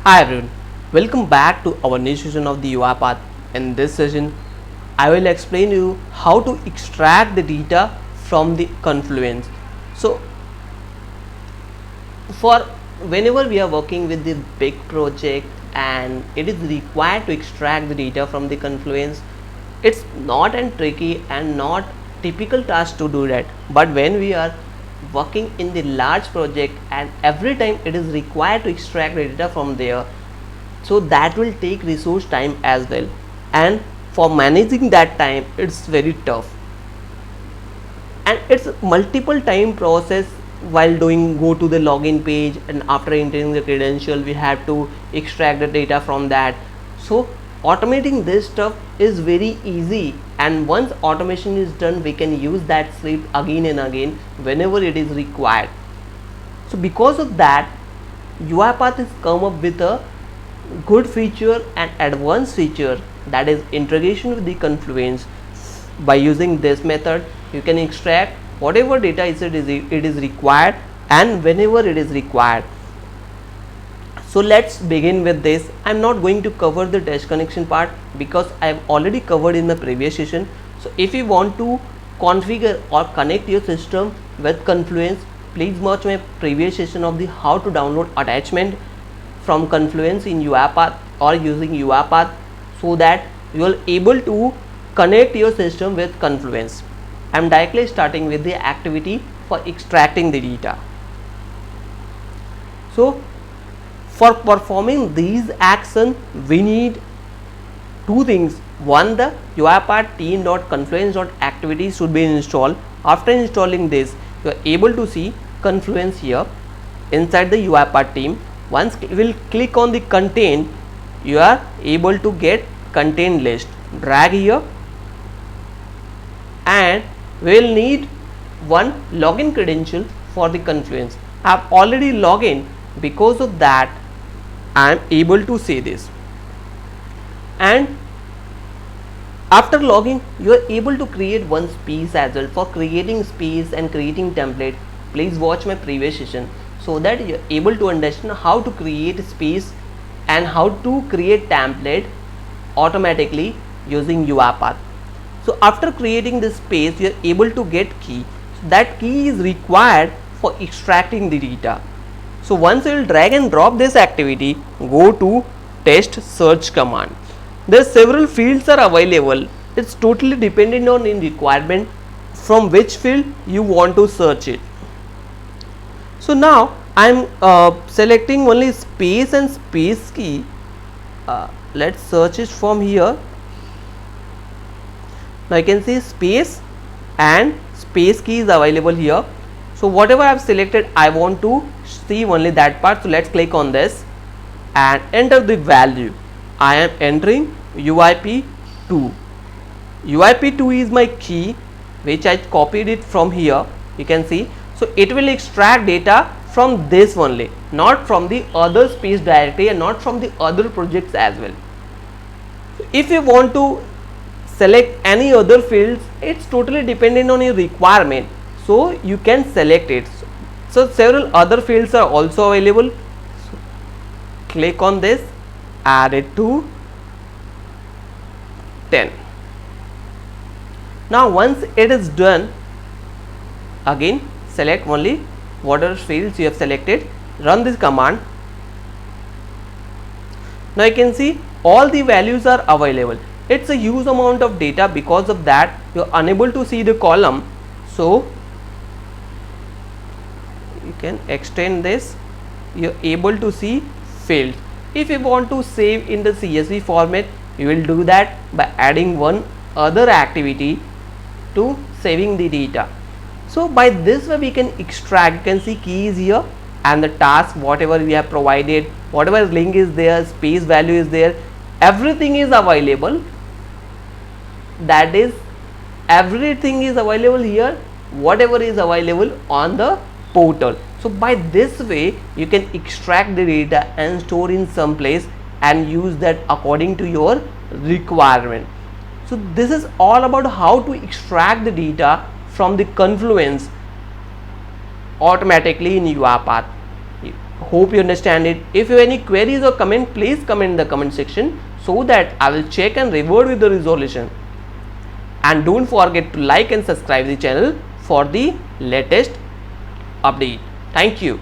Hi everyone, welcome back to our new session of the UiPath. In this session, I will explain you how to extract the data from the Confluence. So, for whenever we are working with the big project and it is required to extract the data from the Confluence, it's not a tricky and not typical task to do that. But when we are working in the large project and every time it is required to extract the data from there, so that will take resource time as well, and for managing that time it's very tough and it's multiple time process. While doing go to the login page and after entering the credential we have to extract the data from that. So automating this stuff is very easy, and once automation is done we can use that script again and again whenever it is required. So because of that, UiPath has come up with a good feature and advanced feature, that is integration with the Confluence. By using this method you can extract whatever data it is required and whenever it is required. So let's begin with this. I'm not going to cover the dash connection part because I've already covered in the previous session. So if you want to configure or connect your system with Confluence, please watch my previous session of the how to download attachment from Confluence in UiPath or using UiPath, so that you are able to connect your system with Confluence. I am directly starting with the activity for extracting the data. So for performing these action we need two things. One, the UiPath team.confluence.activity should be installed. After installing this, you are able to see Confluence here inside the UiPath team. Once you will click on the content, you are able to get content list. Drag here and we will need one login credential for the Confluence. I have already logged in, because of that I am able to see this. And after logging you are able to create one space as well. For creating space and creating template, please watch my previous session so that you are able to understand how to create space and how to create template automatically using UiPath. So after creating this space you are able to get key. So that key is required for extracting the data. So once you will drag and drop this activity, go to test search command. There several fields are available. It's totally dependent on in requirement from which field you want to search it. So now I am selecting only space and space key. Let's search it from here. Now you can see space and space key is available here. So whatever I have selected, I want to see only that part. So let's click on this and enter the value. I am entering UIP2. UIP2 is my key which I copied it from here. You can see. So it will extract data from this only, not from the other space directory and not from the other projects as well. So if you want to select any other fields, it's totally dependent on your requirement, so you can select it. So several other fields are also available. So click on this, add it to 10. Now once it is done, again select only whatever fields you have selected, run this command. Now you can see all the values are available. It's a huge amount of data, because of that you are unable to see the column. So you can extend this, you are able to see fields. If you want to save in the CSV format, you will do that by adding one other activity to saving the data. So by this way we can extract. You can see keys here and the task whatever we have provided, whatever link is there, space value is there, everything is available. That is, everything is available here, whatever is available on the portal. So by this way you can extract the data and store in some place and use that according to your requirement. So this is all about how to extract the data from the Confluence automatically in UiPath. Hope you understand it. If you have any queries or comment, please comment in the comment section so that I will check and revert with the resolution. And don't forget to like and subscribe the channel for the latest update. Thank you.